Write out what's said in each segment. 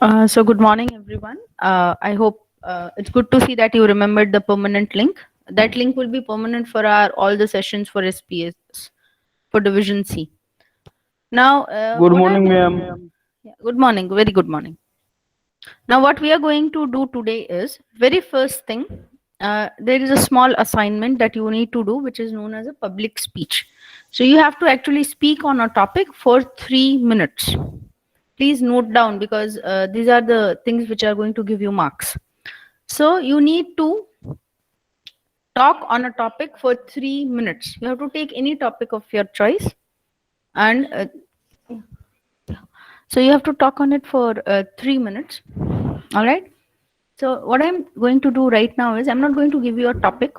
So good morning, everyone. I hope it's good to see that you remembered the permanent link. That link will be permanent for our all the sessions for SPS for Division C. Now, Good what I'm morning, going. ma'am. Yeah, good morning. Very good morning. Now, what we are going to do today is very first thing. There is a small assignment that you need to do, which is known as a public speech. So you have to actually speak on a topic for 3 minutes. Please note down because these are the things which are going to give you marks. So you need to talk on a topic for 3 minutes. You have to take any topic of your choice, and so you have to talk on it for 3 minutes. All right. So what I'm going to do right now is I'm not going to give you a topic.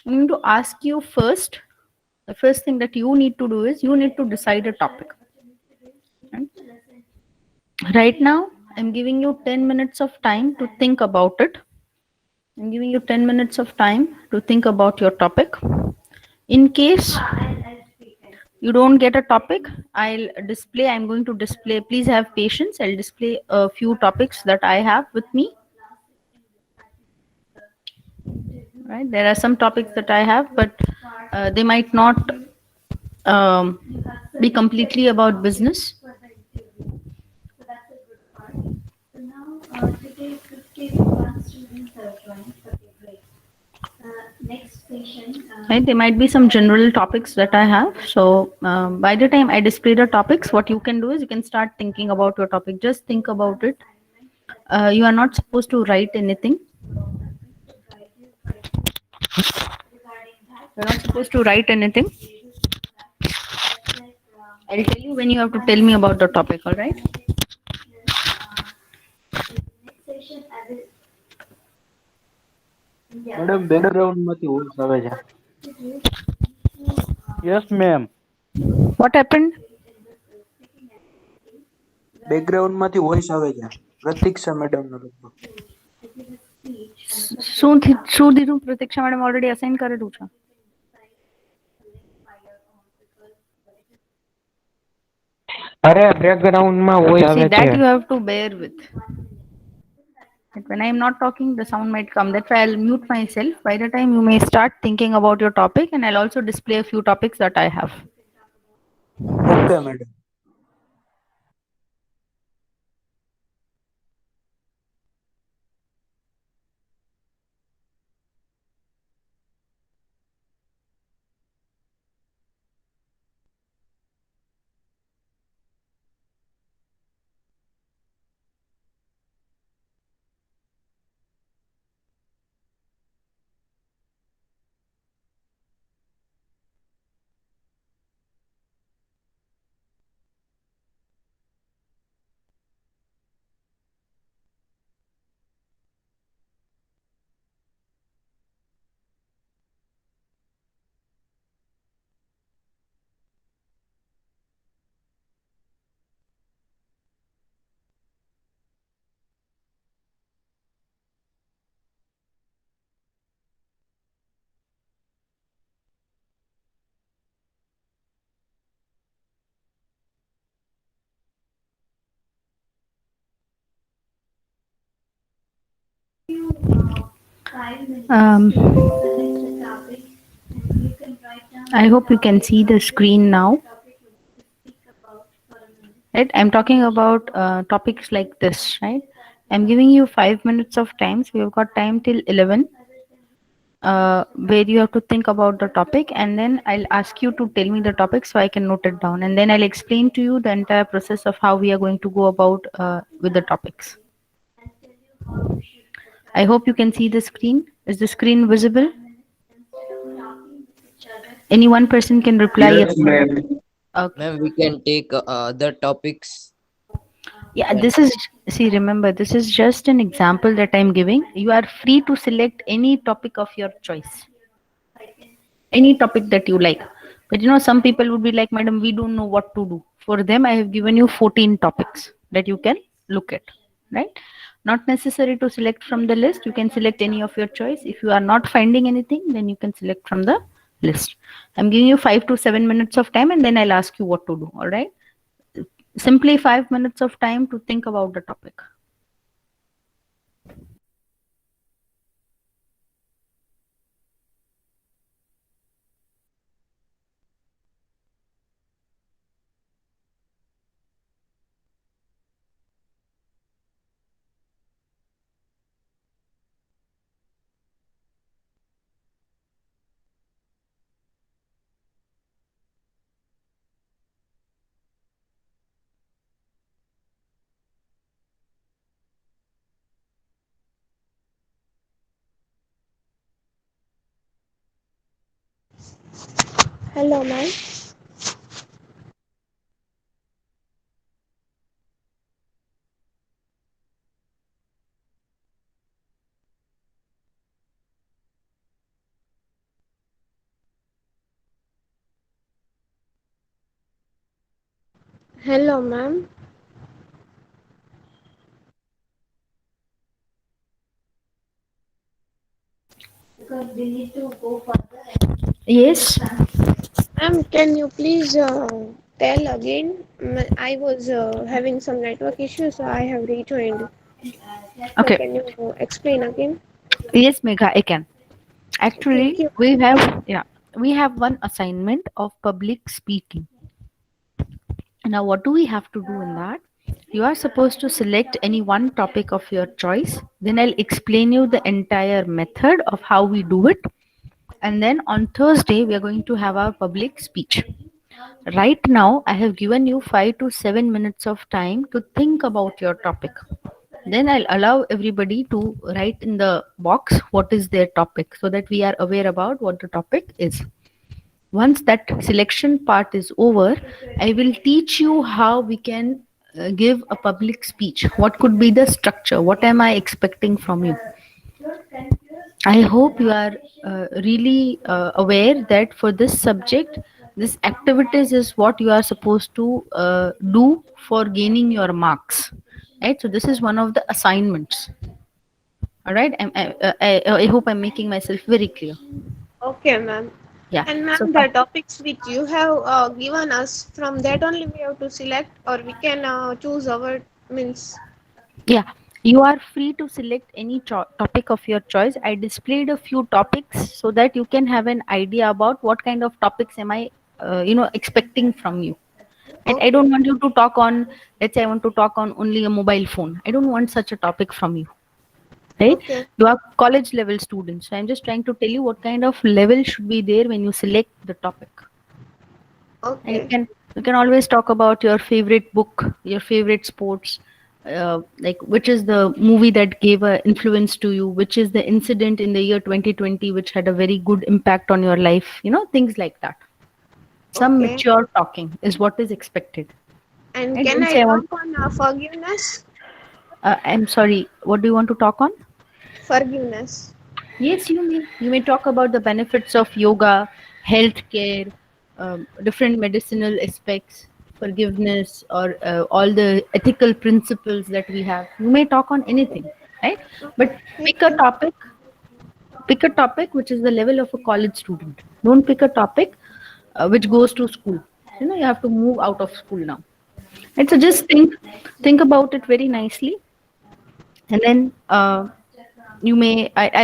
I'm going to ask you first. The first thing that you need to do is you need to decide a topic. Right, right now, I'm giving you 10 minutes of time to think about it. I'm giving you 10 minutes of time to think about your topic. In case you don't get a topic, I'm going to display, please have patience. I'll display a few topics that I have with me. Right, there are some topics that I have, but they might not um, be completely about business. Right, there might be some general topics that I have. So by the time I display the topics, what you can do is you can start thinking about your topic. Just think about it. You are not supposed to write anything. You're not supposed to write anything. I'll tell you when you have to tell me about the topic. All right. Madam, background માંથી voice આવે છે. Yes, ma'am. What happened? Background માંથી voice આવે છે. પ્રતીક્ષા madam નો લગભગ. શું દીધું પ્રતીક્ષા madam already assign કરેલું છે. અરે બેકગ્રાઉન્ડ માં વોઇસ See આવે છે. that you have to bear with. But when I am not talking, the sound might come. That's why I'll mute myself. By the time you may start thinking about your topic, and I'll also display a few topics that I have. Okay, madam. Um, I hope you can see the screen now. Right, I'm talking about topics like this. Right, I'm giving you 5 minutes of time. So we've got time till 11. Where you have to think about the topic, and then I'll ask you to tell me the topic so I can note it down, and then I'll explain to you the entire process of how we are going to go about with the topics. I hope you can see the screen. Is the screen visible? Any one person can reply Yes, yes. ma'am. Okay. Ma'am, we can take other topics. Yeah, this is, see, remember, this is just an example that I'm giving. You are free to select any topic of your choice, any topic that you like. But some people would be like, Madam, we don't know what to do. For them, I have given you 14 topics that you can look at, right? Not necessary to select from the list. You can select any of your choice. If you are not finding anything, then you can select from the list. I'm giving you 5 to 7 minutes of time, and then I'll ask you what to do. All right. Simply 5 minutes of time to think about the topic. Hello, ma'am. Hello, ma'am. Yes. Ma'am, can you please tell again? I was having some network issues, so I have rejoined. So Okay. can you explain again? Yes, Megha, I can. Thank Actually, you. we have one assignment of public speaking. Now, what do we have to do in that? You are supposed to select any one topic of your choice. Then I'll explain you the entire method of how we do it. And then on Thursday, we are going to have our public speech. Right now, I have given you 5 to 7 minutes of time to think about your topic. Then I'll allow everybody to write in the box what is their topic so that we are aware about what the topic is. Once that selection part is over, I will teach you how we can give a public speech. What could be the structure? What am I expecting from you? I hope you are really aware that for this subject, this activities is what you are supposed to do for gaining your marks. Right? So this is one of the assignments. All right. I hope I'm making myself very clear. Okay, ma'am. Yeah. And So ma'am, the topics which you have given us, from that only we have to select, or we can choose our means. yeah, you are free to select any topic of your choice. I displayed a few topics so that you can have an idea about what kind of topics am I, expecting from you. And I Okay. don't want you to talk on, let's say I want to talk on only a mobile phone. I don't want such a topic from you, right? Okay. You are college level students. So I'm just trying to tell you what kind of level should be there when you select the topic. And Okay. you can always talk about your favorite book, your favorite sports, like which is the movie that gave a influence to you, which is the incident in the year 2020 which had a very good impact on your life, things like that. Some Okay. mature talking is what is expected. And I can don't I say I want. talk on forgiveness? I'm sorry. What do you want to talk on? Forgiveness. Yes, you may. You may talk about the benefits of yoga, healthcare, different medicinal aspects, forgiveness, or all the ethical principles that we have. You may talk on anything, right? But Thank pick a you. topic. Pick a topic which is the level of a college student. Don't pick a topic which goes to school. You have to move out of school now. And so Okay. just think about it very nicely, and then I'll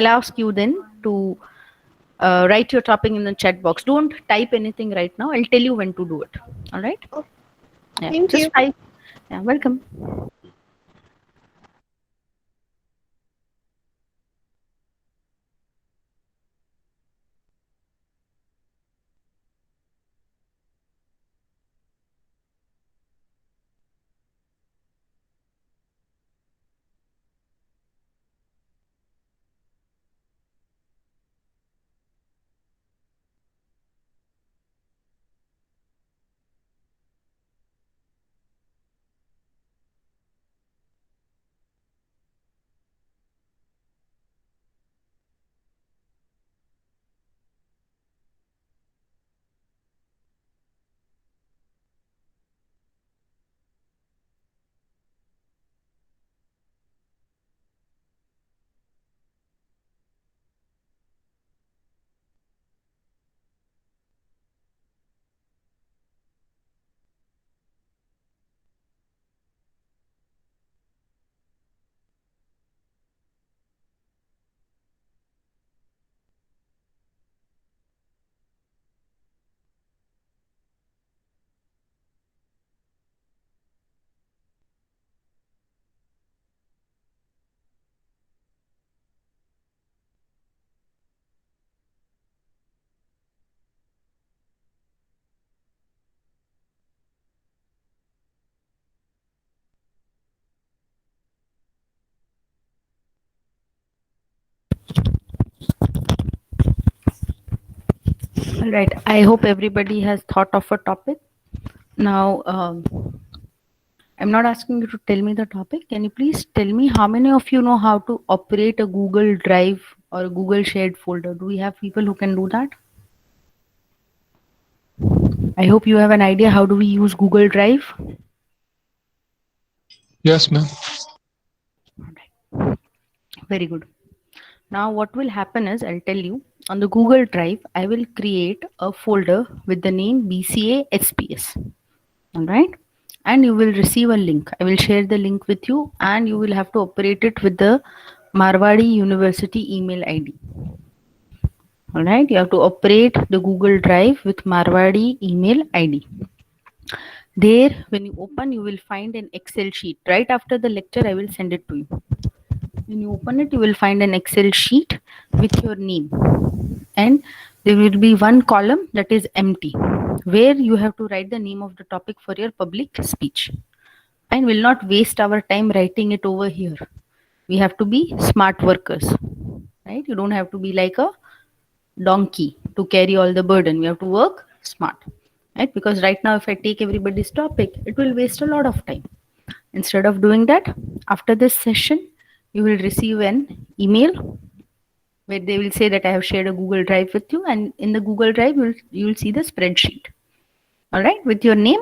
ask you then to write your topic in the chat box. Don't type anything right now. I'll tell you when to do it. All right. Oh, Yeah, thank you. just type. Yeah, welcome. All right. I hope everybody has thought of a topic. Now, I'm not asking you to tell me the topic. Can you please tell me how many of you know how to operate a Google Drive or a Google shared folder? Do we have people who can do that? I hope you have an idea how do we use Google Drive. Yes, ma'am. Very good. Now what will happen is I'll tell you on the Google Drive, I will create a folder with the name BCA SPS. All right. And you will receive a link. I will share the link with you and you will have to operate it with the Marwadi University email ID. All right. You have to operate the Google Drive with Marwadi email ID. There, when you open, you will find an Excel sheet. Right after the lecture, I will send it to you. When you open it, you will find an Excel sheet with your name. And there will be one column that is empty, where you have to write the name of the topic for your public speech. And will not waste our time writing it over here. We have to be smart workers, right? You don't have to be like a donkey to carry all the burden. We have to work smart, right? Because right now, if I take everybody's topic, it will waste a lot of time. Instead of doing that, after this session, you will receive an email where they will say that I have shared a Google Drive with you, and in the Google Drive, you will see the spreadsheet. All right, with your name,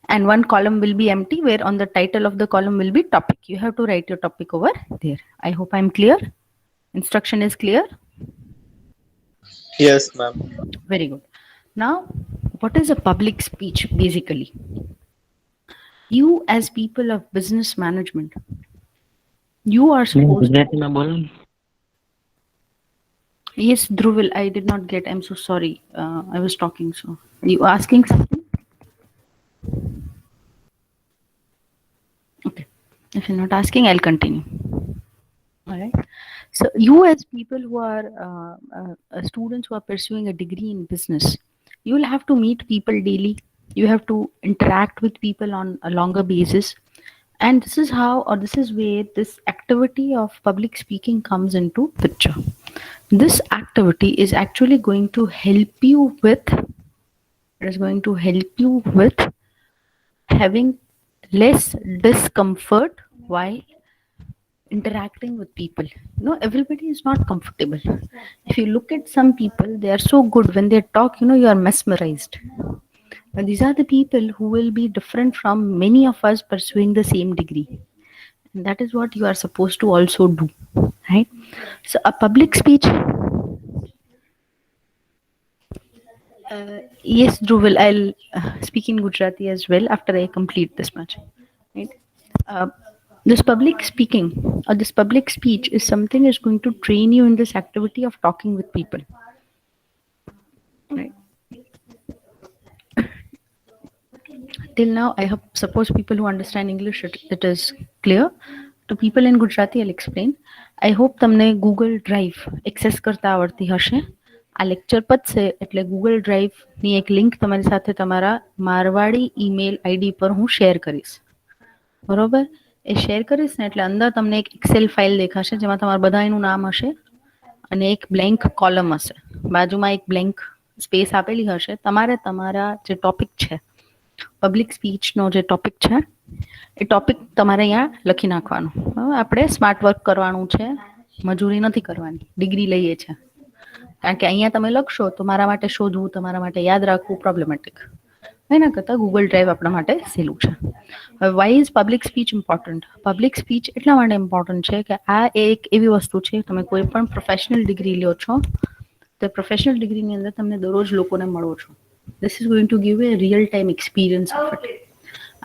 and one column will be empty where on the title of the column will be topic. You have to write your topic over there. I hope I'm clear. Instruction is clear. Yes, ma'am. Very good. Now, what is a public speech basically? You as people of business management, you are supposed to... Yes, Dhruvil, I did not get. I'm so sorry. I was talking. So, are you asking something? Okay. If you're not asking, I'll continue. All right. So, you as people who are students who are pursuing a degree in business, you will have to meet people daily. You have to interact with people on a longer basis. And this is how, or this is where this activity of public speaking comes into picture. This activity is actually going to help you with, having less discomfort while interacting with people. You know, everybody is not comfortable. If you look at some people, they are so good when they talk, you know, you are mesmerized. And these are the people who will be different from many of us pursuing the same degree. And that is what you are supposed to also do, right? So a public speech. Yes, Dhruvil, I'll speak in Gujarati as well after I complete this much. Right? This public speaking or this public speech is something is going to train you in this activity of talking with people. Right? Till now, I have suppose people who understand English, it is clear. To people in Gujarati, I'll explain. I hope તમને Google Drive access કરતા આવડતી હશે. આ lecture પતશે એટલે Google Drive ની એક link તમારી સાથે તમારા મારવાડી ઈમેલ આઈડી પર હું શેર કરીશ. બરોબર? એ શેર કરીશ ને એટલે અંદર તમને એક એક્સેલ ફાઇલ દેખાશે જેમાં તમારા બધાનું નામ હશે અને એક બ્લેન્ક કોલમ હશે. બાજુમાં એક બ્લેન્ક સ્પેસ આપેલી હશે. તમારે તમારા જે ટોપિક છે પબ્લિક સ્પીચનો જે ટોપિક છે એ ટોપિક તમારે અહીંયા લખી નાખવાનું. આપણે સ્માર્ટ વર્ક કરવાનું છે, મજૂરી નથી કરવાની, ડિગ્રી લઈએ છે. કારણ કે અહીંયા તમે લખશો તો મારા માટે શોધવું, તમારા માટે યાદ રાખવું પ્રોબ્લેમેટિક. એના કરતાં ગૂગલ ડ્રાઈવ આપણા માટે સહેલું છે. હવે why is public speech important? Public speech એટલા માટે ઇમ્પોર્ટન્ટ છે કે આ એક એવી વસ્તુ છે, તમે કોઈ પણ પ્રોફેશનલ ડિગ્રી લ્યો છો તો પ્રોફેશનલ ડિગ્રીની અંદર તમને દરરોજ લોકોને મળો છો. This is going to give a real time experience of it.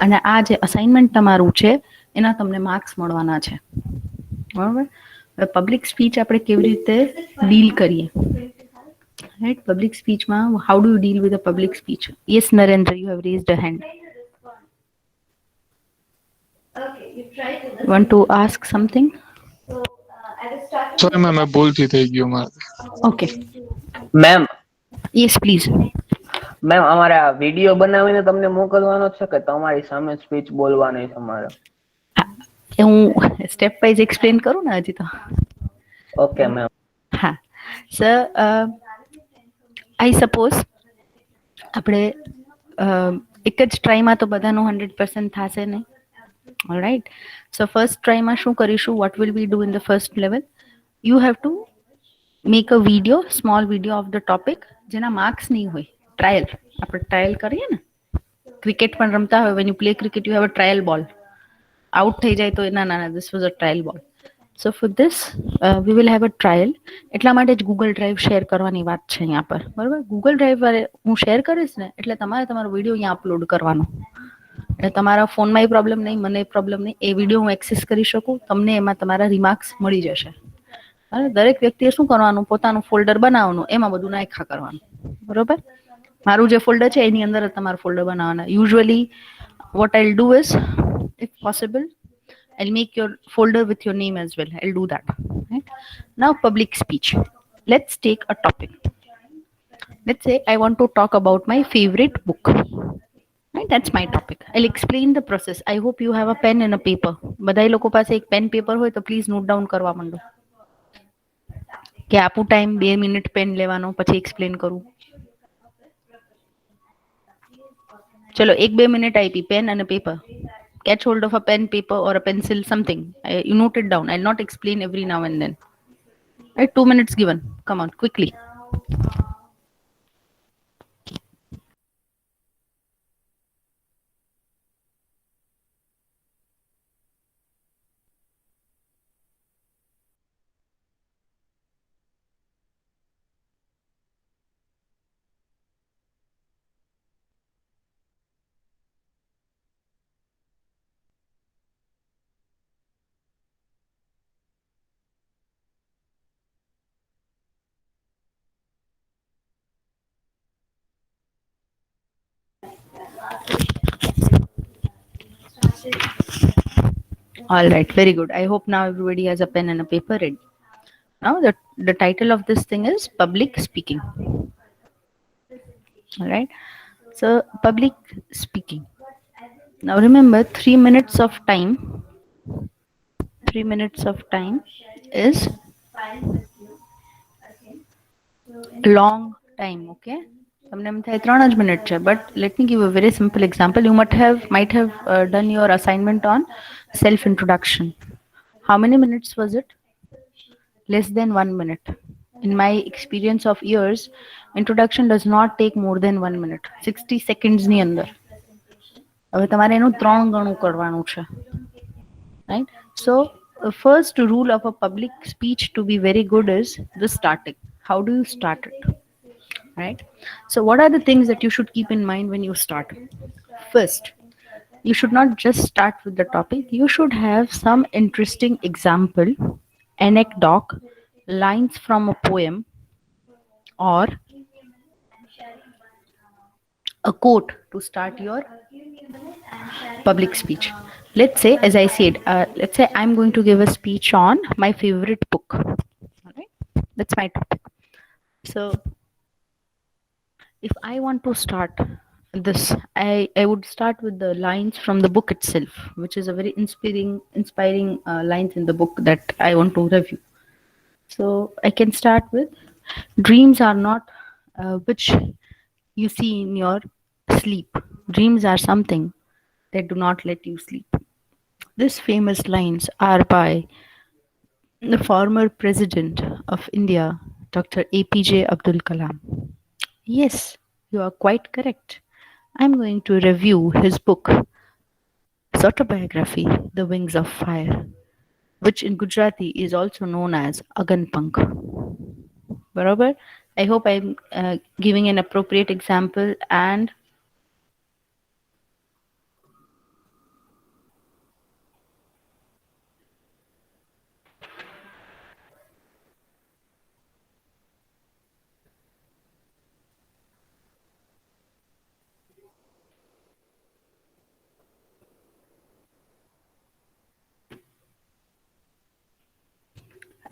અને આ જે અસાઇનમેન્ટ તમારું છે એના તમને માર્ક્સ મળવાના છે. બરાબર? હવે પબ્લિક સ્પીચ આપણે કેવી રીતે ડીલ કરીએ? રાઈટ, પબ્લિક સ્પીચમાં how do you deal with a public speech? Yes Narendra, you have raised a hand. Want to ask something? Sorry, ma'am, ભૂલથી થઈ ગયું મારે. Okay. Ma'am, Yes, please. Ma'am અમારે આ વિડીયો બનાવીને તમને મોકલવાનો છે કે તમારી સામે સ્પીચ બોલવાની તમારે? હું સ્ટેપ વાઇઝ એક્સપ્લેન કરું ને હજી તો. Okay ma'am. હા સર, I suppose આપણે એક જ ટ્રાયમાં તો બધાનું 100% થશે નહીં. ઓલરાઈટ, સો ફર્સ્ટ ટ્રાયમાં શું કરીશું? What will we do in the first level? You have to make a video, small video off the topic, જેના માર્ક્સ નહીં હોય. ટ્રાયલ, આપણે ટ્રાયલ કરીએ ને, ક્રિકેટ પણ રમતા હોય, when you play cricket you have a trial બોલ. આઉટ થઈ જાય તો ના ના ના, this was a trial ball. So for this we will have a trial. એટલા માટે જ ગૂગલ ડ્રાઈવ શેર કરવાની વાત છે અહીંયા પર, બરાબર? ગૂગલ ડ્રાઈવ હું શેર કરીશ ને, એટલે તમારે તમારો વિડીયો અહીંયા અપલોડ કરવાનો. એટલે તમારા ફોનમાં એ પ્રોબ્લેમ નહીં, મને પ્રોબ્લેમ નહીં, એ વિડીયો હું એક્સેસ કરી શકું, તમને એમાં તમારા રિમાર્ક્સ મળી જશે. અને દરેક વ્યક્તિએ શું કરવાનું? પોતાનું ફોલ્ડર બનાવવાનું, એમાં બધું નાખ્યા કરવાનું, બરોબર? મારું જે ફોલ્ડર છે એની અંદર જ તમારું ફોલ્ડર બનાવવાના. Usually what I'll do is, if possible, I'll make your folder with your name as well. I'll do that. Right? Now, public speech. Let's take a topic. Let's say I want to talk about my favorite book. Right? That's my topic. I'll explain the process. I hope you have a pen and a paper. બધાય લોકો પાસે એક pen paper હોય તો please note down કરવા માંડો. કે આપું time 2 minute pen લેવાનો, પછી એક્સપ્લેન કરું. ચલો 1-2 મિનિટ આપી, પેન અને paper. Catch hold of a pen, paper, or a pencil, something. You note it down. I'll not explain every now and then. Right? 2 minutes given. Come on, quickly. All right, very good. I hope now everybody has a pen and a paper ready. Now, the title of this thing is public speaking. All right, so public speaking. Now, remember, 3 minutes of time. 3 minutes of time is long time. Okay. તમને એમ થાય 3 જ minute છે, but let me give a very simple example. You might have done your assignment on self introduction. How many minutes was it? Less than 1 minute. In my experience of years, introduction does not take more than 1 minute. 60 seconds ની અંદર. હવે તમારે એનું 3 ગણું કરવાનું છે. Right? So the first rule of a public speech to be very good is the starting. How do you start it? Right? So what are the things that you should keep in mind when you start? First, you should not just start with the topic. You should have some interesting example, anecdote, lines from a poem, or a quote to start your public speech. Let's say, as I said, let's say I'm going to give a speech on my favorite book. All right? That's my topic. So if I want to start this, I would start with the lines from the book itself, which is a very inspiring lines in the book that I want to review. So I can start with, dreams are not which you see in your sleep. Dreams are something that do not let you sleep. These famous lines are by the former president of India, Dr. APJ Abdul Kalam. Yes, you are quite correct. I'm going to review his book, his autobiography, The Wings of Fire, which in Gujarati is also known as Agan Pank. Barabar? I hope I'm giving an appropriate example and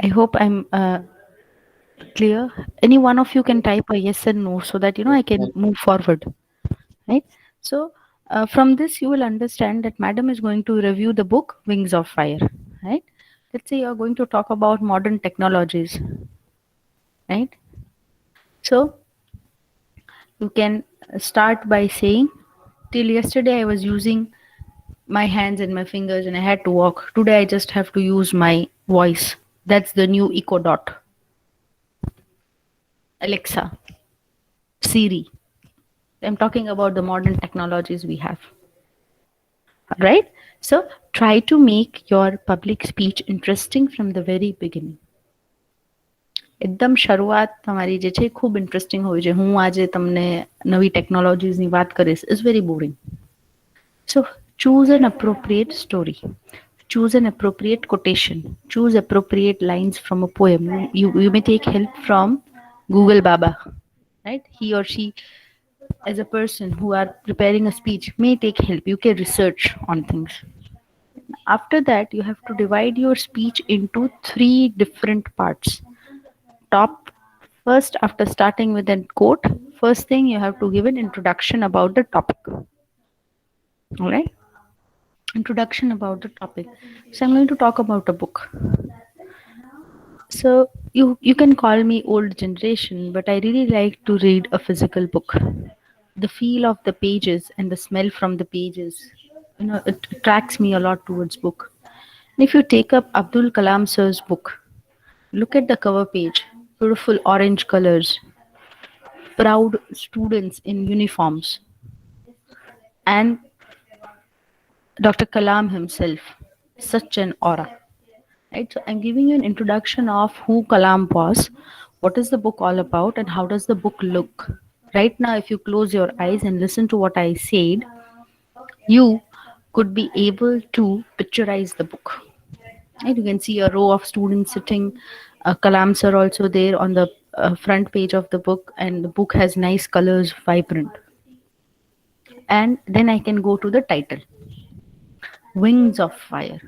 I hope I'm clear. Any one of you can type a yes and no so that I can move forward. Right? So from this you will understand that madam is going to review the book Wings of Fire. Right? Let's say you're going to talk about modern technologies. Right? So You can start by saying, till yesterday I was using my hands and my fingers and I had to walk. Today I just have to use my voice. That's the new Echo Dot. Alexa, Siri. I'm talking about the modern technologies we have. Right? So try to make your public speech interesting from the very beginning. એકદમ શરૂઆત તમારી જે છે ખૂબ interesting હોવી જોઈએ. હું આજે તમને નવી ટેકનોલોજીસની વાત કરીશ is very boring. So choose an appropriate story. Choose an appropriate quotation. Choose appropriate lines from a poem. You may take help from Google Baba, right? He or she, as a person who are preparing a speech, may take help. You can research on things. After that, you have to divide your speech into 3 different parts. First, after starting with a quote, first thing you have to give an introduction about the topic. All right? Introduction about the topic. So I'm going to talk about a book. So you can call me old generation, but I really like to read a physical book. The feel of the pages and the smell from the pages, it attracts me a lot towards book. And if you take up Abdul Kalam sir's book, look at the cover page, beautiful orange colors, proud students in uniforms, and Dr. Kalam himself, such an aura. Right? So I'm giving you an introduction of who Kalam was, what is the book all about, and how does the book look. Right now, if you close your eyes and listen to what I said, you could be able to picturize the book. Right? You can see a row of students sitting, Kalam sir also there on the front page of the book, and the book has nice colors, vibrant. And then I can go to the title, Wings of Fire.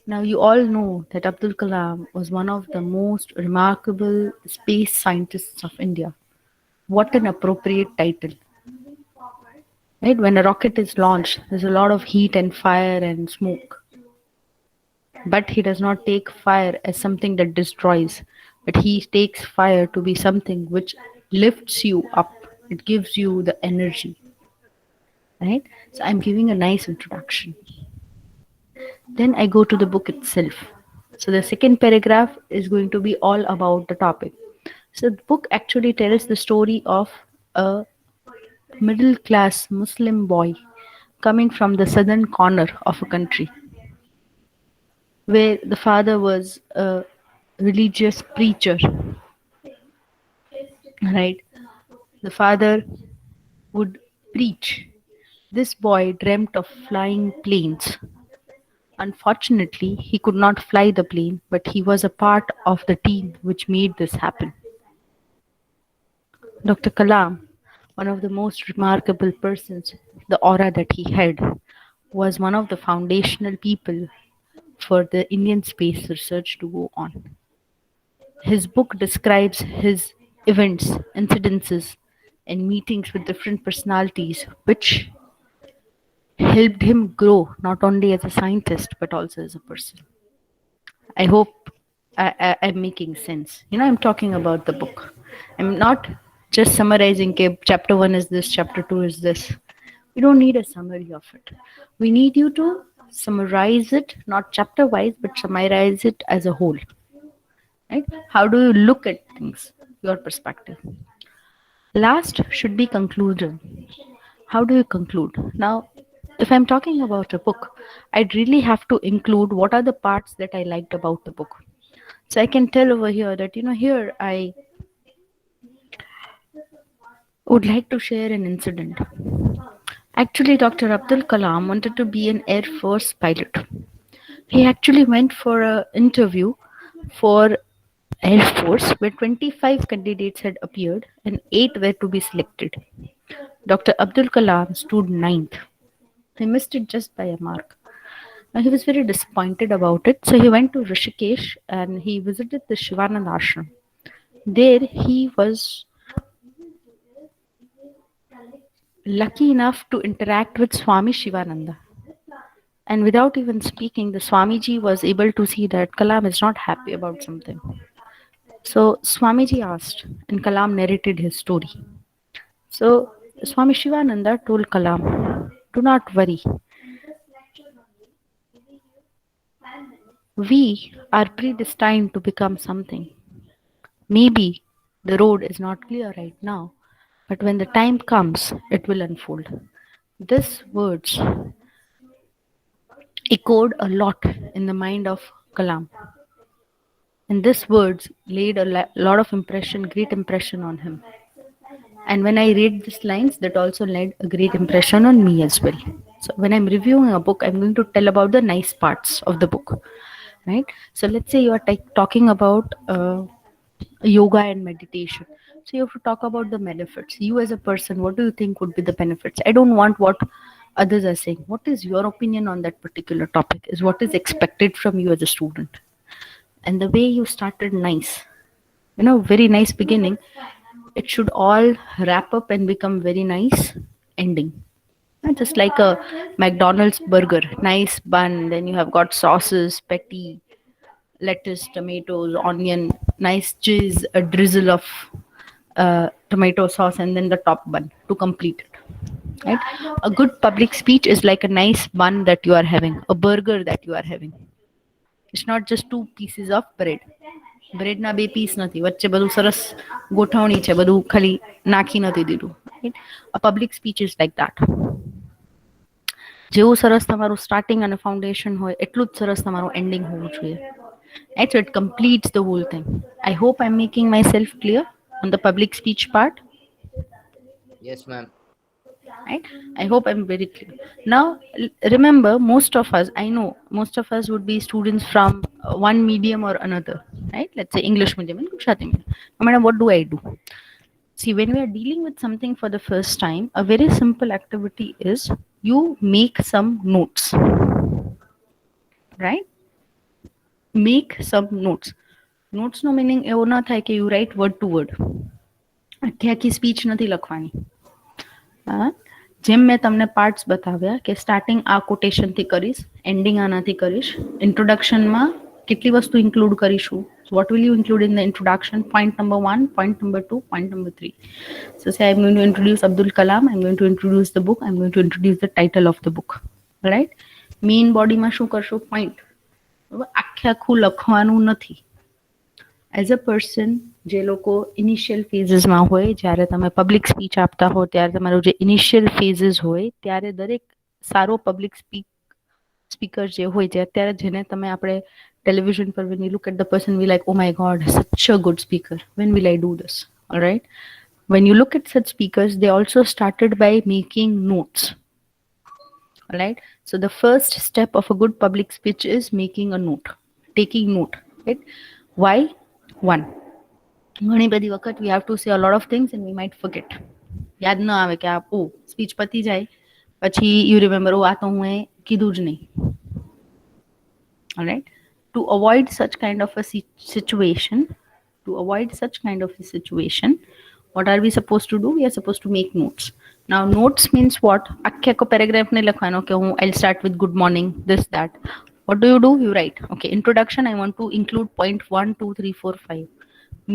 Now, you all know that Abdul Kalam was one of the most remarkable space scientists of India. What an appropriate title. Right? When a rocket is launched, there's a lot of heat and fire and smoke. But he does not take fire as something that destroys, but he takes fire to be something which lifts you up. It gives you the energy. Right? So I'm giving a nice introduction. Then I go to the book itself. So the second paragraph is going to be all about the topic. So the book actually tells the story of a middle class Muslim boy coming from the southern corner of a country, where the father was a religious preacher. Right? The father would preach. This boy dreamt of flying planes. Unfortunately, he could not fly the plane, but he was a part of the team which made this happen. Dr. Kalam, one of the most remarkable persons, the aura that he had, was one of the foundational people for the Indian space research to go on. His book describes his events, incidences, and meetings with different personalities, which helped him grow not only as a scientist but also as a person. I hope I'm making sense. I'm talking about the book. I'm not just summarizing, okay, chapter 1 is this, chapter 2 is this. We don't need a summary of it. We need you to summarize it, not chapter wise, but summarize it as a whole. Right? How do you look at things? Your perspective. Last should be conclusion. How do you conclude? Now, if I'm talking about a book, I'd really have to include what are the parts that I liked about the book. So I can tell over here that, here I would like to share an incident. Actually, Dr. Abdul Kalam wanted to be an Air Force pilot. He actually went for an interview for Air Force where 25 candidates had appeared and 8 were to be selected. Dr. Abdul Kalam stood 9th. He missed it just by a mark. Now, he was very disappointed about it. So he went to Rishikesh and he visited the Shivananda Ashram. There he was lucky enough to interact with Swami Shivananda. And without even speaking, the Swamiji was able to see that Kalam is not happy about something. So Swamiji asked and Kalam narrated his story. So Swami Shivananda told Kalam, do not worry. We are predestined to become something. Maybe the road is not clear right now, but when the time comes, it will unfold. These words echoed a lot in the mind of Kalam. And these words laid a lot of impression, great impression on him. And when I read these lines, that also laid a great impression on me as well. So when I'm reviewing a book, I'm going to tell about the nice parts of the book, right? So let's say you are talking about yoga and meditation. So you have to talk about the benefits. You as a person, what do you think would be the benefits? I don't want what others are saying. What is your opinion on that particular topic? Is what is expected from you as a student. And the way you started nice, very nice beginning, it should all wrap up and become very nice ending. Not just like a McDonald's burger, nice bun, then you have got sauces, patty, lettuce, tomatoes, onion, nice cheese, a drizzle of tomato sauce, and then the top bun to complete it. Right? A good public speech is like a nice bun that you are having, a burger that you are having. It's not just two pieces of bread. Bread ના બે piece નથી, વચ્ચે બધું સરસ ગોઠવણી છે, બધું ખાલી નાખી નથી દીધું. A public speech is like that. જેવું સરસ તમારું સ્ટાર્ટિંગ અને ફાઉન્ડેશન હોય એટલું જ સરસ તમારું એન્ડિંગ હોવું જોઈએ. Right? So it completes the whole thing. I hope I'm making myself clear on the public speech part. Yes, ma'am. Right? I hope I'm very clear. Now, remember, most of us, I know, most of us would be students from one medium or another, right? Let's say English medium and Gujarati medium. No matter what do I do? See, when we are dealing with something for the first time, a very simple activity is you make some notes, right? Make some notes. Notes no meaning એવો ના થાય કે you write word to word. આખી speech નથી લખવાની. જેમ મેં તમને પાર્ટ્સ બતાવ્યા કે સ્ટાર્ટિંગ આ કોટેશનથી કરીશ, એન્ડિંગ આનાથી કરીશ. ઇન્ટ્રોડક્શનમાં કેટલી વસ્તુ ઇન્ક્લુડ કરીશું? What will you include in the introduction? Point number 1, point number 2, point number 3. So say I'm going to introduce Abdul Kalam, I'm going to introduce the book, I'm going to introduce the title of the book. Right? Main body માં શું કરશો? Point. આખે આખું લખવાનું નથી. As a person જે લોકો initial ફેઝીસમાં હોય, જ્યારે તમે પબ્લિક સ્પીચ આપતા હો, ત્યારે તમારું જે ઇનિશિયલ ફેઝીસ હોય, ત્યારે દરેક સારો પબ્લિક સ્પીકર જે હોય છે, અત્યારે જેને તમે આપણે ટેલિવિઝન પર when you look at the person we like, oh my god, such a good speaker, when will I do this? All right, when you look at such speakers, they also started by making notes. All right, so the first step of a good public speech is making a note, taking note. Right? Why? One, ઘણી બધી વખત we have to say a lot of things and we might forget. યાદ ન આવે કે આ speech પતી જાય પછી you remember, આ તો હું કીધું જ નહીં. All right, to avoid such kind of a situation, what are we supposed to do? We are supposed to make notes. Now notes means what? આખો પેરેગ્રાફ નહીં લખવાનો કે હું I'll start with good morning, this, that. What do? You write, okay, introduction, I want to include point 1, 2, 3, 4, 5.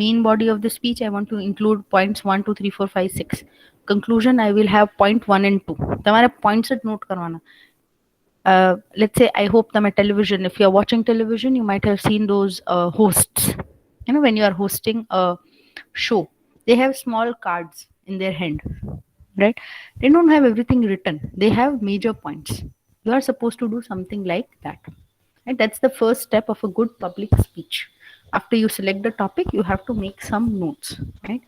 Main body of the speech, I want to include points 1, 2, 3, 4, 5, 6. Conclusion, I will have point 1 and 2. તમારે points જ note કરવાના. Let's say, I hope તમે television, if you are watching television, you might have seen those hosts. When you are hosting a show, they have small cards in their hand, right? They don't have everything written. They have major points. You are supposed to do something like that. Right? That's the first step of a good public speech. After you select the topic, you have to make some notes. Right?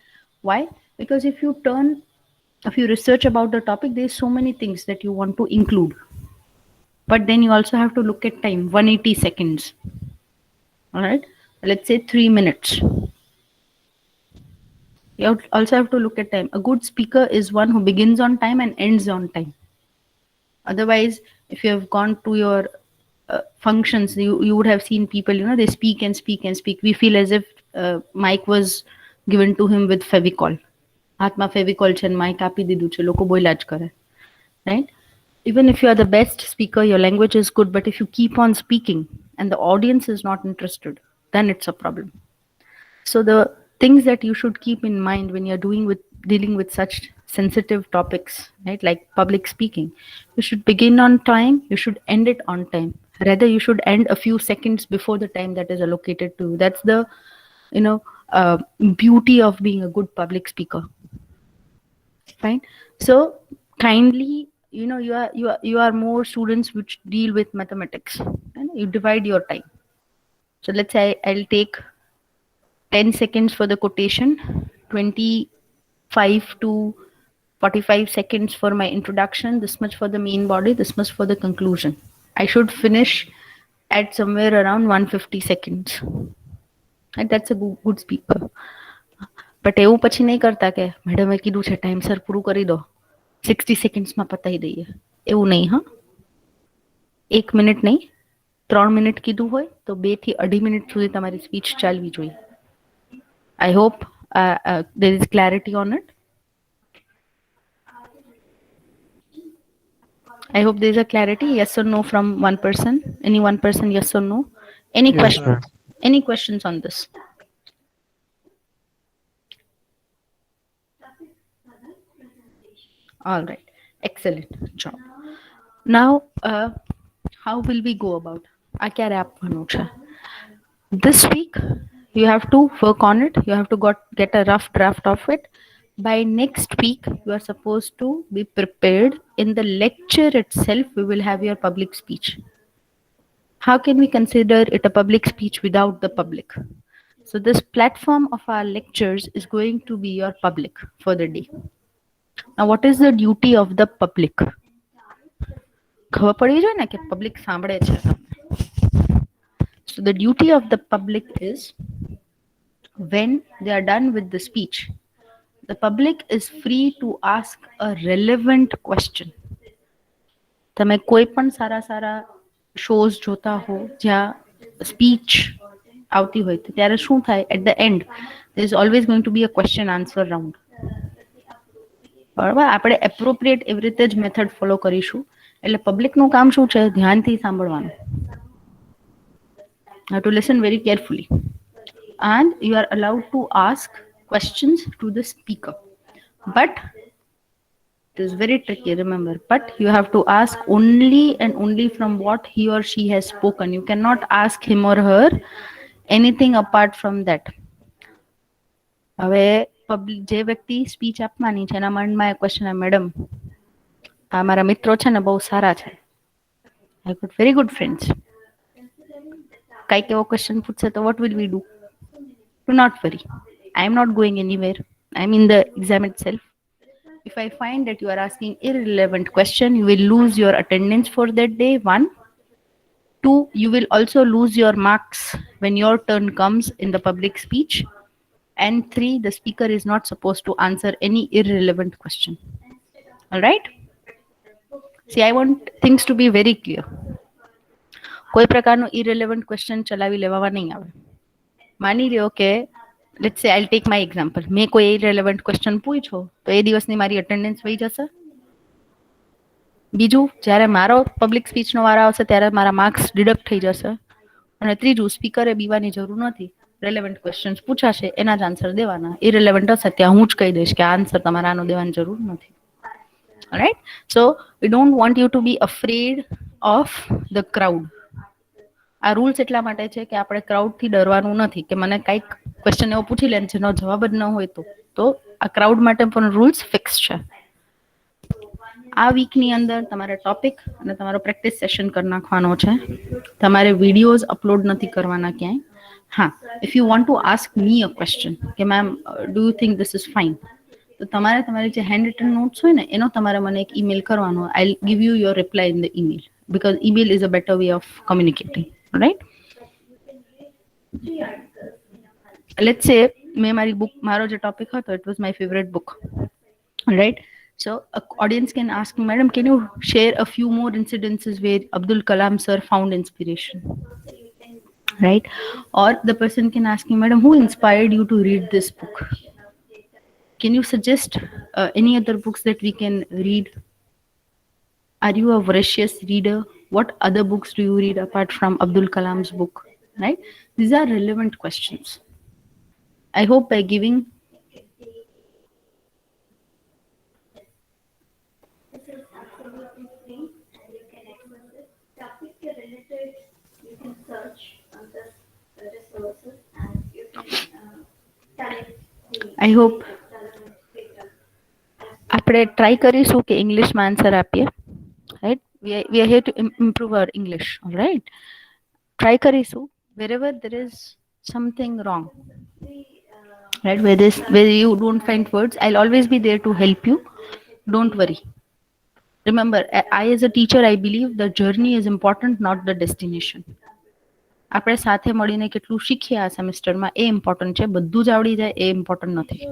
Why? Because if you research about the topic, there's so many things that you want to include. But then you also have to look at time, 180 seconds. All right? Let's say 3 minutes. You also have to look at time. A good speaker is one who begins on time and ends on time. Otherwise, if you have gone to your functions, you would have seen people, they speak and speak and speak. We feel as if mic was given to him with Fevicol. હાથમાં ફેવિકોલ છે અને Mike આપી દીધું છે, લોકો બોલ્યા જ કરે. Right? Even if you are the best speaker, your language is good, but if you keep on speaking and the audience is not interested, then it's a problem. So the things that you should keep in mind when you're dealing with such sensitive topics, right? Like public speaking. You should begin on time, you should end it on time. Rather, you should end a few seconds before the time that is allocated to you. That's the, you know, beauty of being a good public speaker. Fine. So kindly, you are more students which deal with mathematics. And you divide your time. So let's say I'll take 10 seconds for the quotation, 25 to 45 seconds for my introduction, this much for the main body, this much for the conclusion. I should finish at somewhere around 150 seconds. And that's a good speaker. But એવું પછી નહીં કરતા કે મેડમે કીધું છે ટાઈમસર પૂરું કરી દો, 60 સેકન્ડ્સમાં પતાવી દઈએ. એવું નહીં, હા. 1 મિનિટ નહીં, 3 મિનિટ કીધું હોય તો 2 થી 2.5 મિનિટ સુધી તમારી સ્પીચ ચાલવી જોઈએ. I hope there is clarity on it. I hope there is a clarity. Yes or no from one person? Any one person, yes or no? Any Yes, questions? ma'am. Any questions on this? All right. Excellent job. Now, how will we go about? આ ક્યારે આપવાનું છે? This week, you have to work on it. You have to get a rough draft of it. By next week, you are supposed to be prepared. In the lecture itself, we will have your public speech. How can we consider it a public speech without the public? So this platform of our lectures is going to be your public for the day. Now, what is the duty of the public? ખબર પડી જોઈએ ને કે public સાંભળે છે. So the duty of the public is, when they are done with the speech, the public is free to ask a relevant question. તમે કોઈ પણ સારા shows જોતા હો જ્યાં speech આવતી હોય તો ત્યારે શું થાય? At the end, there is always going to be a question answer round. બરાબર? આપણે appropriate એવી રીતે જ મેથડ ફોલો કરીશું. એટલે પબ્લિકનું કામ શું છે? ધ્યાનથી સાંભળવાનું. Have to listen very carefully, and you are allowed to ask questions to the speaker, but it is very tricky, remember. But you have to ask only and only from what he or she has spoken. You cannot ask him or her anything apart from that. હવે જે વ્યક્તિ speech આપવાની છે એના મનમાં એક question, madam આ મારા મિત્રો છે ને બહુ સારા છે, I got very good friends. કાંઈક એવો ક્વેશ્ચન પૂછશે તો what will we do? Do not worry. I am not going anywhere. I am in the exam itself. If I find that you are asking irrelevant question, you will lose your attendance for that day. 1. 2. You will also lose your marks when your turn comes in the public speech. And 3. The speaker is not supposed to answer any irrelevant question. All right? See, I want things to be very clear. કોઈ પ્રકારનો irrelevant question ચલાવી લેવામાં નહીં આવે. માની લ્યો કે let's say I'll take my example. મેં કોઈ irrelevant question પૂછ્યો તો એ દિવસની મારી attendance વહી જશે. બીજું, જ્યારે મારો public speech નો વારો આવશે ત્યારે મારા marks deduct થઈ જશે. અને ત્રીજું, સ્પીકરે બીવાની જરૂર નથી. relevant questions પૂછાશે, એના જ આન્સર દેવાના. irrelevant હશે ત્યાં હું જ કહી દઈશ કે આ આન્સર તમારે આનો દેવાની જરૂર નથી. All right? So we don't want you to be afraid of the crowd. આ રૂલ્સ એટલા માટે છે કે આપણે ક્રાઉડ થી ડરવાનું નથી કે મને કઈક ક્વેશ્ચન એવો પૂછી લે જેનો જવાબ જ ન હોય તો આ ક્રાઉડ માટે પણ રૂલ્સ ફિક્સ છે. આ વીકની અંદર તમારે ટોપિક અને તમારો પ્રેક્ટિસ સેશન કરી નાખવાનો છે. તમારે વિડીયોઝ અપલોડ નથી કરવાના ક્યાંય. હા, if you want to ask me a question કે ma'am do you think this is fine, તો તમારે તમારી જે હેન્ડ રિટન નોટ્સ હોય ને એનો તમારે મને એક ઈમેલ કરવાનો. I will give you your reply in the email, because email is a better way of communicating. Right? Let's say મારો જે ટોપિક હતો, it was my favorite book. Right? So an audience can ask me, madam, can you share a few more incidences where Abdul Kalam sir found inspiration? Right? Or the person can ask me, madam, who inspired you to read this book? Can you suggest any other books that we can read? Are you a voracious reader? What other books do you read apart from Abdul Kalam's book? Right? These are relevant questions. I hope by giving I hope આપણે try કરીશું કે ઇંગ્લિશમાં answer આપીએ, right? We are here to improve our English, all right? Try કરીશું wherever there is something wrong, right? Where you don't find words, I'll always be there to help you. Don't worry. Remember, I as a teacher, I believe the journey is important, not the destination. આપણે સાથે મળીને કેટલું શીખ્યા આ સેમેસ્ટરમાં એ important છે, બધું જ આવડી જાય એ ઇમ્પોર્ટન્ટ નથી.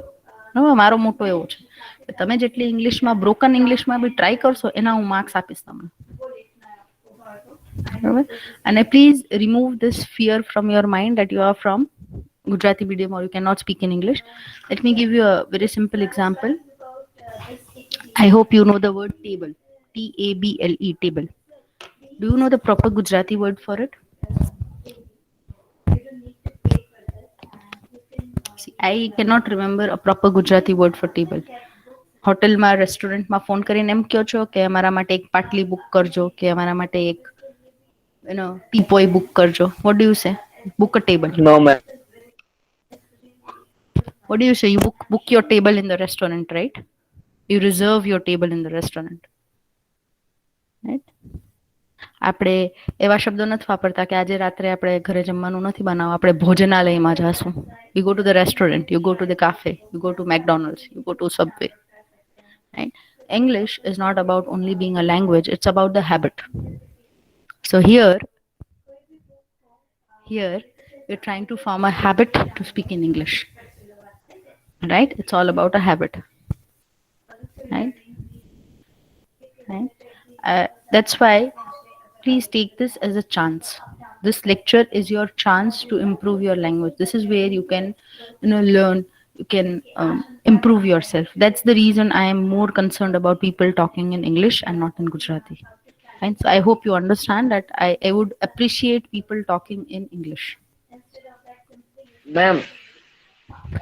બરાબર, મારો મોટો એવો છે કે તમે જેટલી ઇંગ્લિશમાં બ્રોકન ઇંગ્લિશમાં બી ટ્રાય કરશો એના હું માર્ક્સ આપીશ તમને. બરાબર, અને please remove this fear from your mind that you are from Gujarati medium or you cannot speak in English. Let me give you a very simple example. I hope you know the word table. Table, table. Do you know the proper Gujarati word for it? See, I cannot remember a proper Gujarati word for table. હોટલમાં રેસ્ટોરન્ટમાં phone કરીને એમ કહો છો કે અમારા માટે એક પાટલી બુક કરજો કે અમારા માટે એક ટીપોય બુક કરજો. What do you say? Book a table. No, ma'am. What do you say? You book your table in the restaurant, right? You reserve your table in the restaurant, right? આપણે એવા શબ્દો નથી વાપરતા કે આજે રાત્રે આપણે ઘરે જમવાનું નથી બનાવવું, આપણે ભોજનાલયમાં જાશું. You go to the restaurant, you go to the cafe, you go to McDonald's, you go to Subway, right? English is not about only being a language, it's about the habit. So here we're trying to form a habit to speak in English, right? It's all about a habit, right? That's why please take this as a chance. This lecture is your chance to improve your language. This is where you can learn, you can improve yourself. That's the reason I am more concerned about people talking in English and not in Gujarati. And so I hope you understand that I would appreciate people talking in English. Ma'am,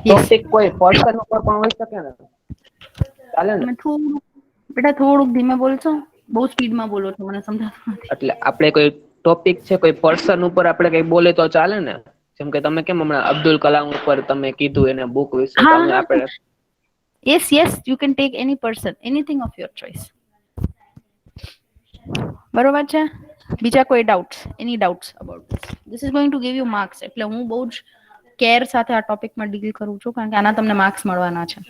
Yes. topic કોઈ person ઉપર પણ હોઈ શકે ને? ચાલે ને? બેટા થોડુંક ધીમે બોલશો, બહુ સ્પીડમાં બોલો છો, મને સમજાતું નથી. એટલે આપણે કોઈ ટોપિક છે, કોઈ પર્સન ઉપર આપણે કઈ બોલે તો ચાલે ને? જેમ કે તમે કેમ હમણાં અબ્દુલ કલામ ઉપર તમે કીધું એને બુક વિશે, તો અમે આપણે Yes, you can take any person, anything of your choice. બરોબર છે? બીજા કોઈ doubts? Any doubts about this? This is going to give you marks. એટલે હું બહુ જ કેર સાથે આ ટોપિકમાં ડીલ કરું છું, કારણ કે આના તમને માર્ક્સ મળવાના છે.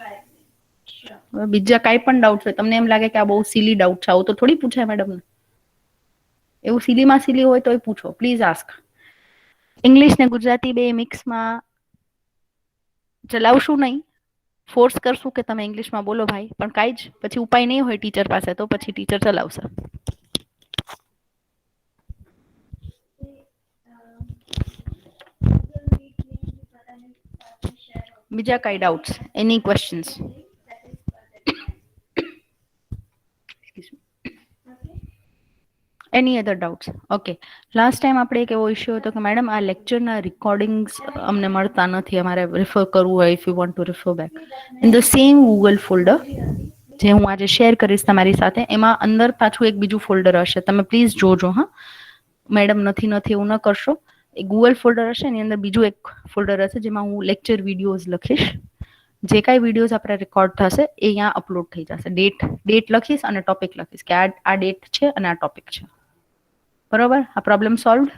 બીજા કાંઈ પણ ડાઉટ હોય, તમને એમ લાગે કે આ બહુ સિલી ડાઉટ છે, આવું તો થોડી પૂછાય મેડમને. એવું સિલીમાં સિલી હોય તોય પૂછો, પ્લીઝ આસ્ક. ઇંગ્લિશ ને ગુજરાતી બે મિક્સમાં ચલાવશું નહીં, ફોર્સ કરશું કે તમે ઇંગ્લિશમાં બોલો ભાઈ, પણ કાંઈ જ પછી ઉપાય નહીં હોય ટીચર પાસે, તો પછી ટીચર ચલાવશે. બીજા કાંઈ ડાઉટ્સ? એની ક્વેશ્ચન્સ? એની અધર ડાઉટ્સ? ઓકે, લાસ્ટ ટાઈમ આપણે એક એવો ઇશ્યુ હતો કે મેડમ આ લેક્ચરના રેકોર્ડિંગ્સ અમને મળતા નથી, અમારે રેફર કરવું હોય, if you want to refer back in the same Google folder જે હું આજે શેર કરીશ તમારી સાથે, એમાં અંદર પાછું એક બીજું ફોલ્ડર હશે, તમે પ્લીઝ જોજો. હા મેડમ નથી એવું ન કરશો. એ ગૂગલ ફોલ્ડર હશે, એની અંદર બીજું એક ફોલ્ડર હશે જેમાં હું લેક્ચર વિડીયોઝ લખીશ. જે કાંઈ વિડીયોઝ આપણે રેકોર્ડ થશે એ અહીંયા અપલોડ થઈ જશે. ડેટ લખીશ અને ટોપિક લખીશ કે આ ડેટ છે અને આ ટોપિક છે. બરોબર? આ problem solved?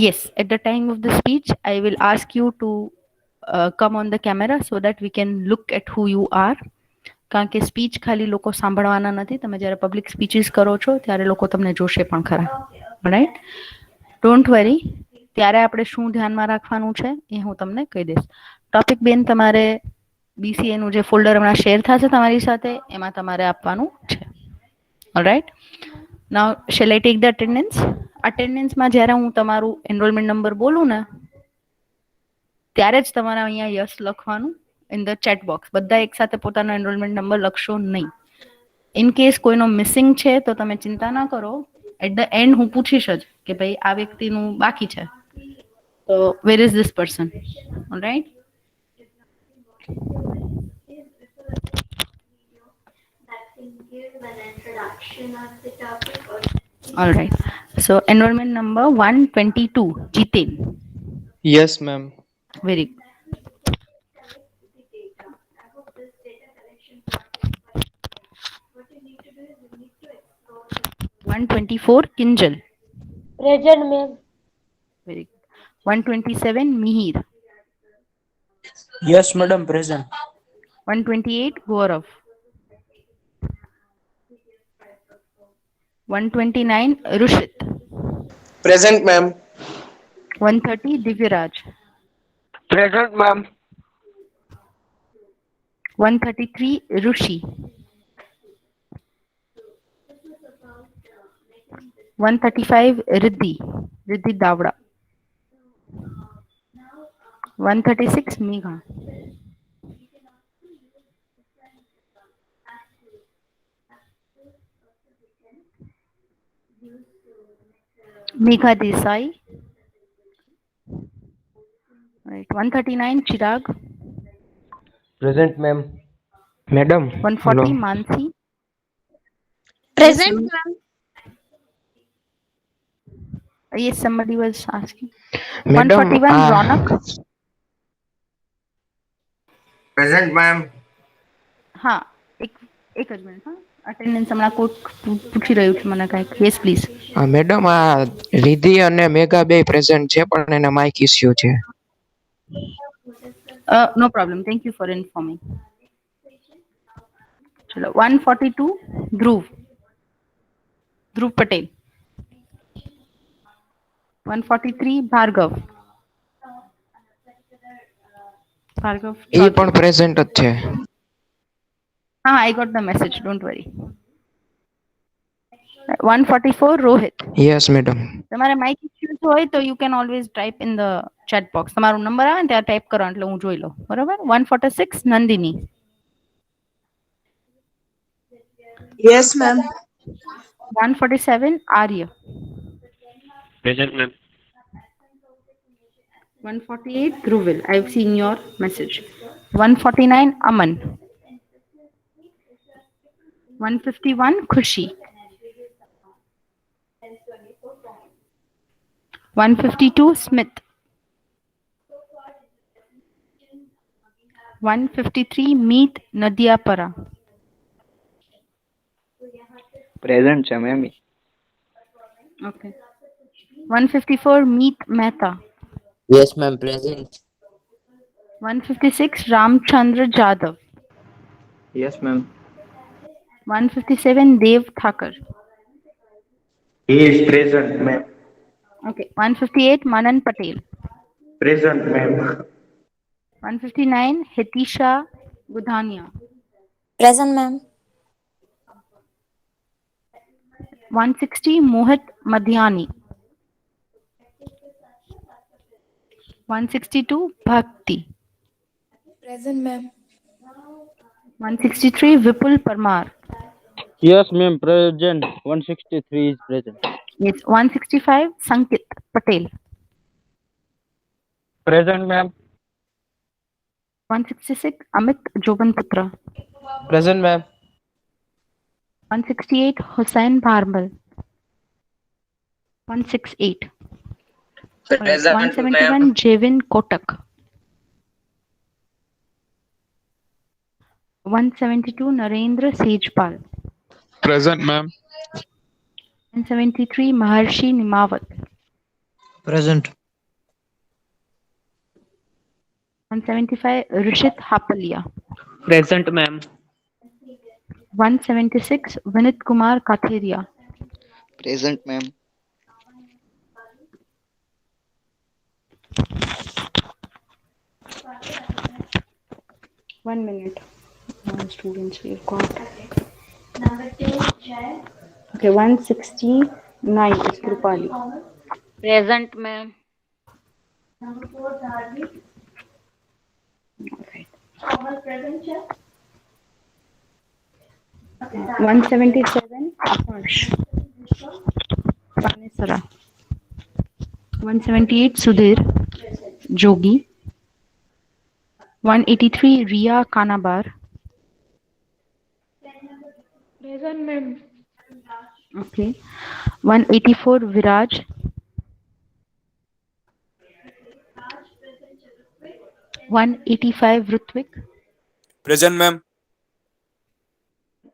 Yes, at the time of the speech I will ask you to come on the camera so that we can look at who you are. કારણ કે સ્પીચ ખાલી લોકો સાંભળવાના નથી, તમે જ્યારે પબ્લિક સ્પીચીસ કરો છો ત્યારે લોકો તમને જોશે પણ ખરા, રાઈટ? Don't worry. ત્યારે આપણે શું ધ્યાનમાં રાખવાનું છે એ હું તમને કહી દઈશ. ટોપિક બેન તમારે BCA નું જે ફોલ્ડર હમણાં શેર થશે તમારી સાથે એમાં તમારે આપવાનું છે. Alright, now shall I take the attendance? અટેન્ડન્સમાં જ્યારે હું તમારું એનરોલમેન્ટ નંબર બોલું ને ત્યારે જ તમારે અહીંયા યસ લખવાનું ઇન ધ ચેટ બોક્સ. બધા એકસાથે પોતાનો એનરોલમેન્ટ નંબર લખશો નહીં. ઇન કેસ કોઈનો મિસિંગ છે તો તમે ચિંતા ના કરો, એટ ધ એન્ડ હું પૂછીશ જ કે ભાઈ આ વ્યક્તિનું બાકી છે, તો where is this person? Alright, All right. So enrollment number 122, Jiten. Yes, ma'am. Very good. 124, Kinjal. Present, ma'am. Very good. 127, Mihir. Yes, madam, present. 128, Gaurav. 129, Rushit. Present, ma'am. 130, Divyaraj. Present, ma'am. 133, Rushi. 135, Riddhi. Riddhi Davda. 136, Megha. Megha Desai. Right. 139, Chirag. Present, ma'am. Madam. 140, Mansi. Present, ma'am. Yes, somebody was asking. Madam, 141, Ronak. Present, ma'am. હા એક જ minute હા attendance હમણાં કોક પૂછી રહ્યું છે મને કાંઈક યસ પ્લીઝ મેડમ આ રિધિ અને મેઘા બે પ્રેઝન્ટ છે પણ એને માઇક ઇસ્યુ છે. No problem thank you for informing. ચલો 142 ધ્રુવ પટેલ. 143 ભાર્ગવ. એ પણ પ્રેઝન્ટ જ છે. હા I got the message, don't worry. 144 Rohit. Yes madam. તમારે માઇક ઇશ્યુઝ હોય તો you can always type in the chat box. તમારો નંબર આવે ને ત્યાં ટાઈપ કરો એટલે હું જોઈ લઉં બરાબર. 146 Nandini. Yes, ma'am. 147 Arya. Present ma'am. 148 Dhruvil. I have seen your message. 149 Aman. 151 Khushi. 152 Smit. 153 Meet Nadiyapara. Present છે ma'am. Okay. 154 Meet Mehta. Yes, ma'am. Present. 156 Ramchandra Jadav. Yes ma'am. 157 Dev Thakar. He is present, ma'am. Okay. 158 Manan Patel. Present, ma'am. 159 Hitisha Gudhaniya. Present, ma'am. 160 Mohit Madhyani. 162 Bhakti. Present, ma'am. 163 Vipul Parmar. Yes, ma'am. Present. 163 is present. Yes. 165 Sankit Patel. Present, ma'am. 166 Amit Jobanputra. Present, ma'am. 168 Hussain Bharmal. 168. Present, 171 Jevin Kotak. 172 Narendra Sejpal. Present, ma'am. 173 Maharshi Nimavat. Present. 175 Rishit Hapaliya. Present ma'am. 176 Vineet Kumar Katheria. Present, ma'am. One minute. Now students we've got. Okay, 169 is Krupali. Present, ma'am. Alright. 177 Akash. Panesara. 178 Sudhir Jogi. 183 Ria Kanabar. Present, ma'am. Okay. 184 Viraj. 185 Rutvik. Present, ma'am.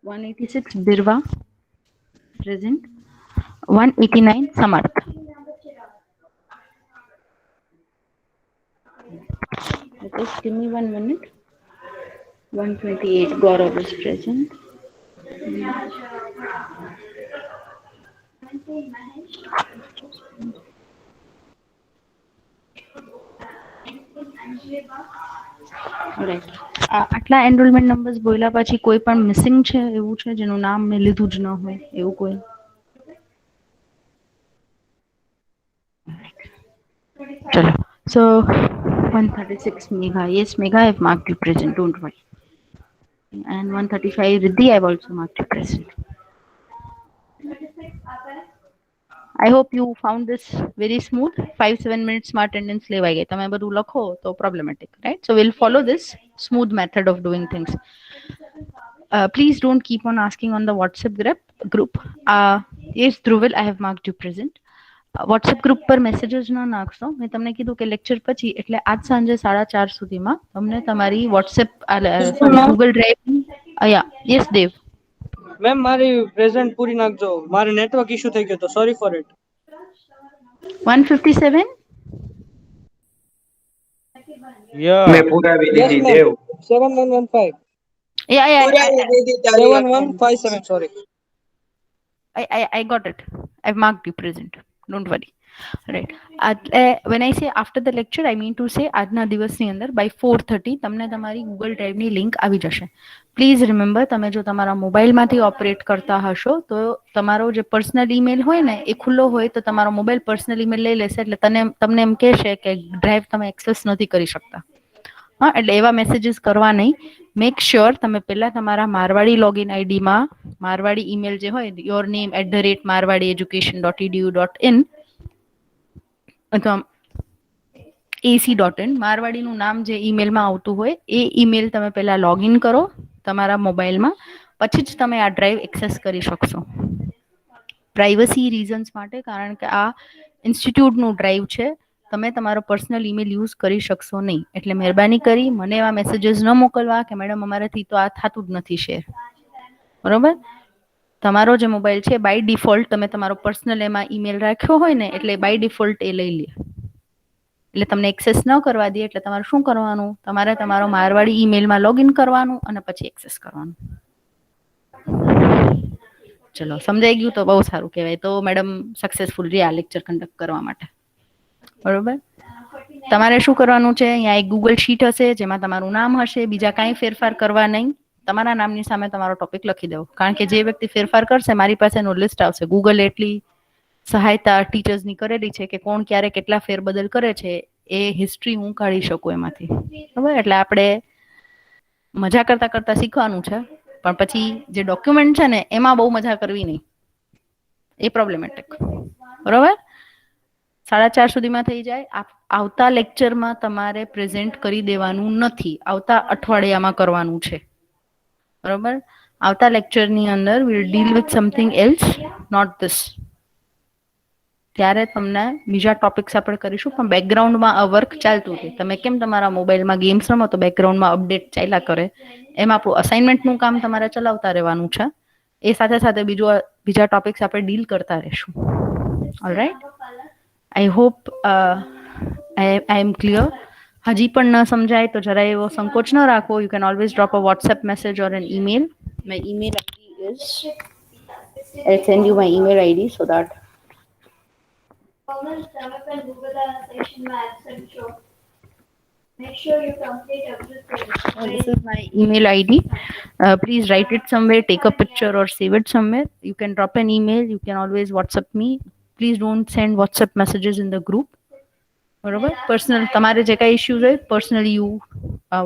186 Birva. Present. 189 Samarth. Just give me 1 minute. 128 Gaurav is present. Right. આટલા enrolment numbers બોલ્યા પછી કોઈ પણ missing છે એવું છે જેનું નામ મેં લીધું જ ન હોય એવું કોઈ? ચલો. So 136 Megha. Yes, Megha, I have marked you present. Don't worry. And 135 Riddhi, I have also marked you present. I hope you found this very smooth. 5-7 minutes માં attendance લેવાઈ ગઈ. તમે બધું લખો તો problematic, right? So we'll follow this smooth method of doing things. Please don't keep on asking on the WhatsApp group. Yes, Dhruvil, I have marked you present. WhatsApp group પર મેસેजेस ન નાખશો. મેં તમને કીધું કે લેક્ચર પછી એટલે આજ સાંજે 4:30 સુધીમાં તમને તમારી WhatsApp Google Drive. Yeah, yes, Dev. Ma'am મારી પ્રેઝન્ટ પૂરી નાખજો. મારે નેટવર્ક ઇશ્યુ થઈ ગયો તો સોરી ફોર ઇટ. 157. Yeah. મેં પુરાવી દીધી દેવ. 7115. Yeah. 7157, sorry. I got it. I've marked you present. Don't worry. Right. When I say after the lecture, I mean to say આજના દિવસની અંદર by 4:30 તમને તમારી Google Drive ની લિંક આવી જશે. પ્લીઝ રિમેમ્બર, તમે જો તમારા મોબાઈલમાંથી ઓપરેટ કરતા હશો તો તમારો જે પર્સનલ ઈમેલ હોય ને એ ખુલ્લો હોય તો તમારો મોબાઈલ પર્સનલ ઈમેલ લઈ લેશે એટલે તમને એમ કહેશે કે ડ્રાઈવ તમે એક્સેસ નથી કરી શકતા. હા, એટલે એવા મેસેજીસ કરવા નહીં. મેક શ્યોર તમે પહેલા તમારા મારવાડી લોગિન આઈડીમાં મારવાડી ઈમેલ જે હોય યોર નેમ @marwadieeducation.edu.in અથવા ac.in મારવાડીનું નામ જે ઈમેલમાં આવતું હોય એ ઈમેલ તમે પહેલા લોગિન કરો તમારા મોબાઈલમાં, પછી જ તમે આ ડ્રાઈવ એક્સેસ કરી શકશો. પ્રાઇવસી રીઝન્સ માટે, કારણ કે આ ઇન્સ્ટિટ્યૂટનું ડ્રાઈવ છે, તમે તમારો પર્સનલ ઈમેલ યુઝ કરી શકશો નહીં. એટલે મહેરબાની કરી મને એવા મેસેજીસ ન મોકલવા કે મેડમ અમારાથી તો આ થતું જ નથી શેર. બરોબર? તમારો જે મોબાઈલ છે બાય ડિફોલ્ટ તમે તમારો પર્સનલ એમાં ઈમેલ રાખ્યો હોય ને એટલે બાય ડિફોલ્ટ એ લઈ લે. એટલે તમને એક્સેસ ન કરવા દે એટલે તમારે શું કરવાનું? તમારે તમારો મારવાડી ઈમેલમાં લોગિન કરવાનું અને પછી એક્સેસ કરવાનું. ચલો, સમજાઈ ગયું તો બહુ સારું કહેવાય. તો મેડમ સક્સેસફુલ રહ્યા લેક્ચર કન્ડક્ટ કરવા માટે. બરોબર? તમારે શું કરવાનું છે? અહીંયા એક ગૂગલ શીટ હશે જેમાં તમારું નામ હશે, બીજા કાંઈ ફેરફાર કરવા નહીં. તમારા નામની સામે તમારો ટોપિક લખી દો, કારણ કે જે વ્યક્તિ ફેરફાર કરશે મારી પાસે એનું લિસ્ટ આવશે. ગૂગલ એટલી સહાયતા ટીચર્સની કરેલી છે કે કોણ ક્યારે કેટલા ફેરબદલ કરે છે એ હિસ્ટ્રી હું કાઢી શકું એમાંથી. બરાબર? એટલે આપણે મજા કરતા કરતા શીખવાનું છે, પણ પછી જે ડોક્યુમેન્ટ છે ને એમાં બહુ મજા કરવી નહીં, એ પ્રોબ્લેમેટિક. બરોબર? 4:30 સુધીમાં થઈ જાય. આવતા લેક્ચરમાં તમારે પ્રેઝન્ટ કરી દેવાનું નથી, આવતા અઠવાડિયામાં કરવાનું છે. બરોબર? આવતા લેક્ચરની અંદર we'll deal with something else, not this. ત્યારે તમને બીજા ટોપિક્સ આપણે કરીશું, પણ બેકગ્રાઉન્ડમાં આ વર્ક ચાલતું છે. તમે કેમ તમારા મોબાઈલમાં ગેમ્સ રમો તો બેકગ્રાઉન્ડમાં અપડેટ ચાલ્યા કરે, એમ આપણું અસાઇનમેન્ટનું કામ તમારે ચલાવતા રહેવાનું છે. એ સાથે સાથે બીજા ટોપિક્સ આપણે ડીલ કરતા રહીશું. Alright? I hope I am clear. હજી પણ ન સમજાય તો જરા એવો સંકોચ ન રાખો. You can always drop a WhatsApp message or an email. My email ID is, I'll send you my email ID so that make sure you complete everything. This is my email ID. Please write it somewhere, take a picture or save it somewhere. You can drop an email. You can always WhatsApp me. Please don't send WhatsApp messages in the group. બરોબર? Personal તમારે જે કાંઈ issues હોય personally you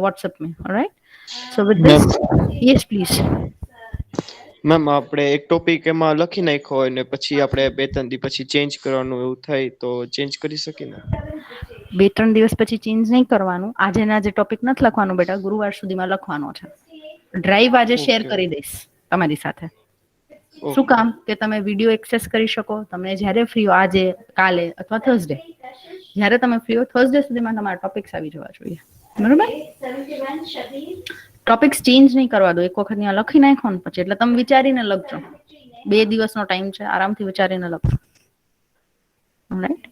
WhatsApp me. All right? So with this, yes please. Ma'am આપણે એક topic એમાં લખી નાખ્યો હોય ને પછી આપણે 2-3 દિવસ પછી ચેન્જ કરવાનું એવું થાય તો ચેન્જ કરી શકીએ ને? 2-3 દિવસ પછી ચેન્જ નહીં કરવાનું. આજેના જે ટોપિક નથી લખવાનું બેટા, ગુરુવાર સુધીમાં લખવાનો છે. ડ્રાઈવ આજે શેર કરી દઈશ તમારી સાથે. શું કામ કે તમે વિડીયો એક્સેસ કરી શકો, તમે જ્યારે ફ્રી હો, આજે, કાલે અથવા થર્સડે, જ્યારે તમે ફ્રી હો થર્સડે સુધીમાં તમારા ટોપિક્સ આવી જવા જોઈએ. બરોબર? ટોપિક્સ ચેન્જ નહીં કરવા દો. એક વખત ત્યાં લખી નાખો ને પછી એટલે તમે વિચારીને લખજો. 2 દિવસનો ટાઈમ છે, આરામથી વિચારીને લખજો. રાઈટ?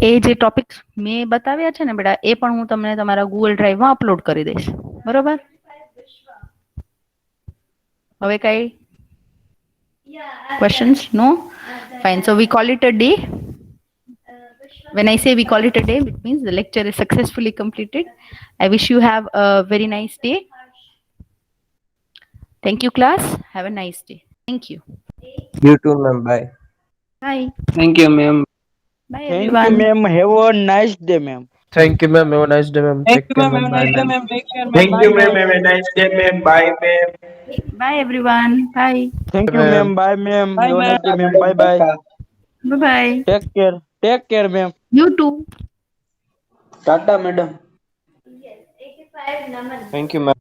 એ જે ટોપિક્સ મેં બતાવ્યા છે ને બેટા, એ પણ હું તમને તમારા ગૂગલ ડ્રાઈવમાં અપલોડ કરી દઈશ. બરોબર? હવે કઈ questions? No? Fine. So we call it a day. When I say we call it a day, it means the lecture is successfully completed. I wish you have a very nice day. Thank you, class. Have a nice day. Thank you. You too, ma'am. Bye. Bye. Thank you ma'am. Bye, Thank you, everyone. ma'am. Have a nice day, ma'am. Thank you, ma'am. Have a nice day, ma'am. Thank Take you, care, ma'am. ma'am. Have a Bye, nice day, ma'am. ma'am. Take care, ma'am. Thank Bye, you, ma'am. ma'am. Have a nice day, ma'am. Bye, ma'am. Bye, everyone. Bye. Thank you, Ma'am. ma'am. Bye, ma'am. Bye, Have a nice day, ma'am. ma'am. Bye, bye. Bye, bye. Take care. Take care, ma'am. You too. Tata madam. Thank you ma'am.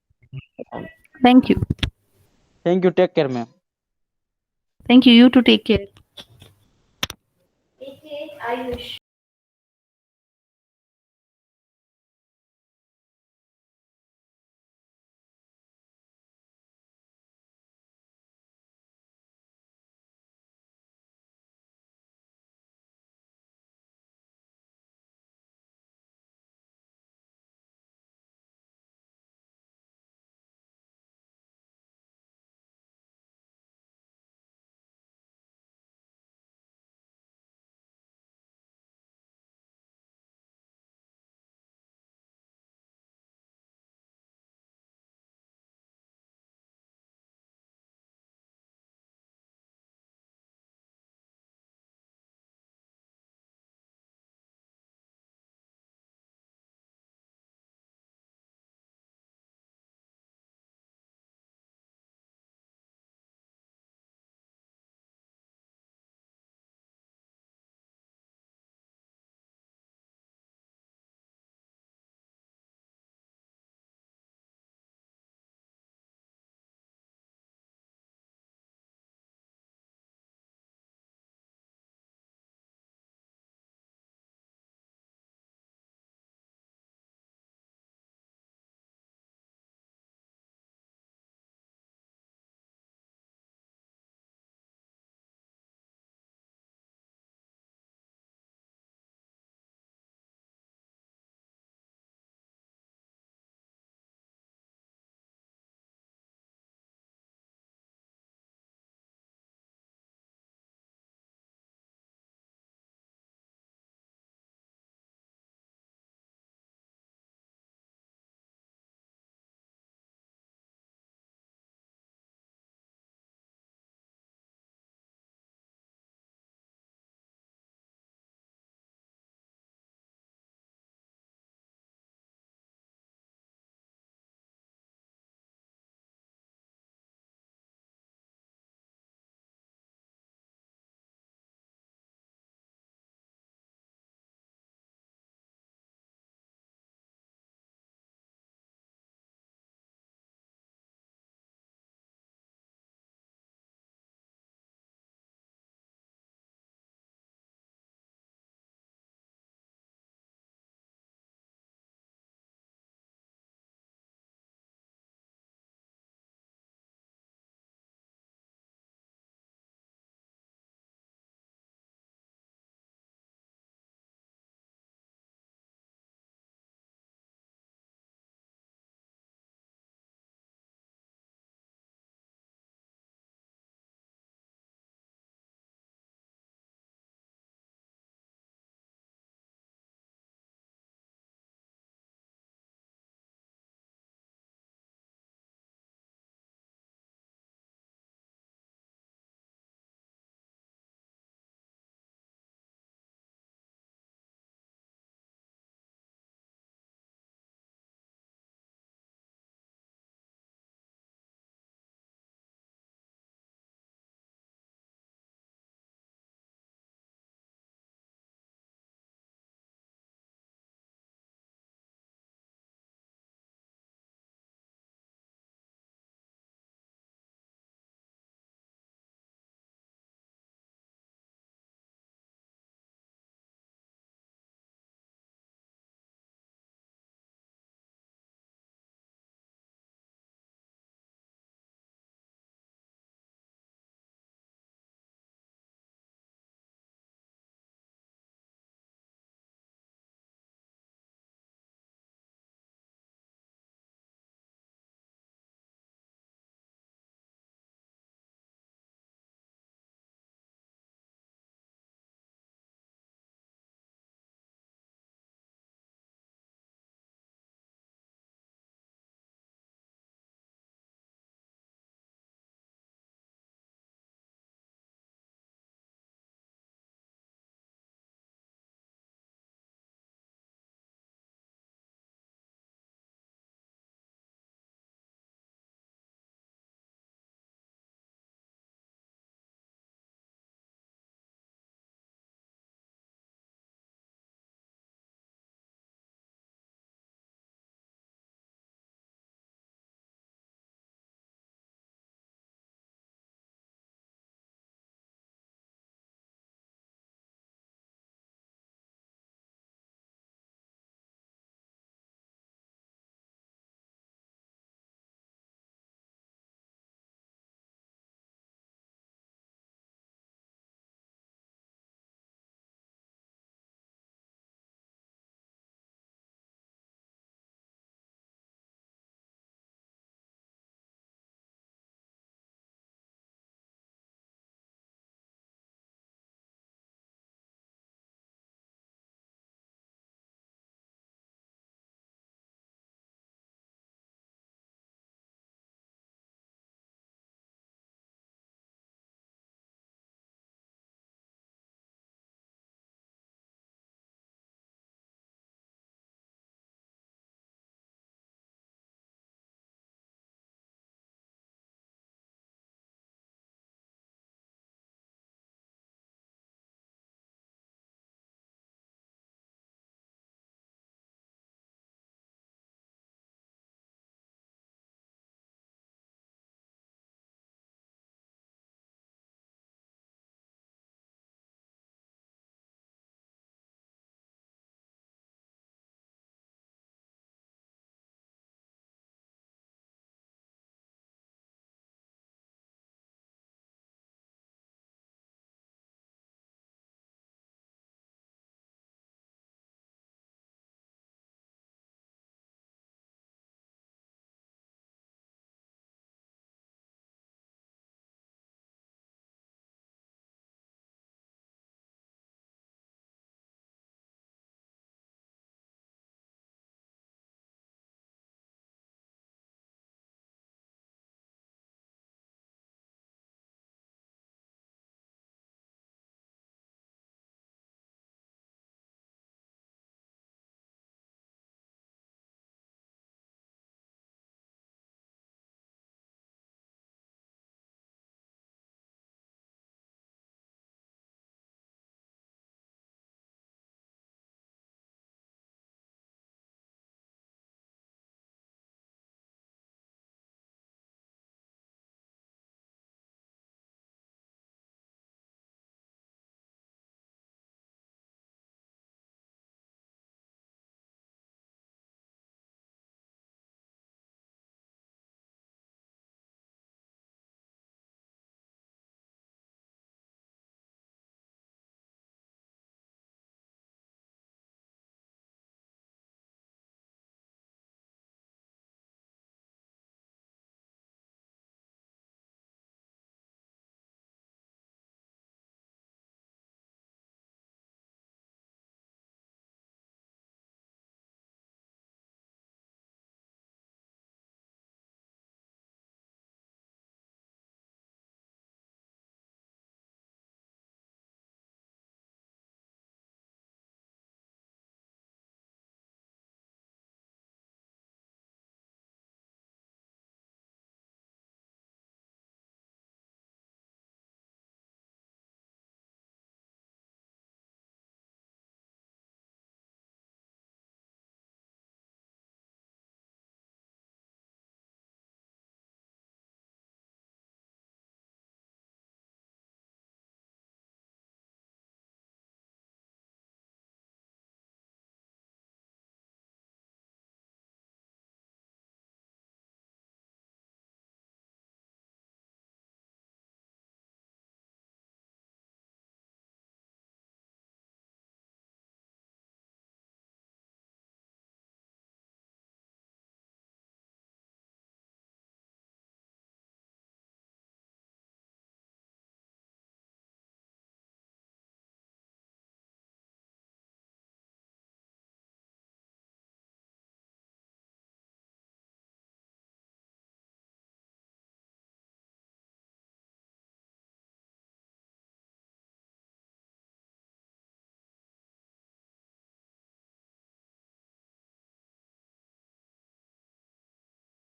Thank you. Thank you. Take care, ma'am. Thank you. You too. Take care.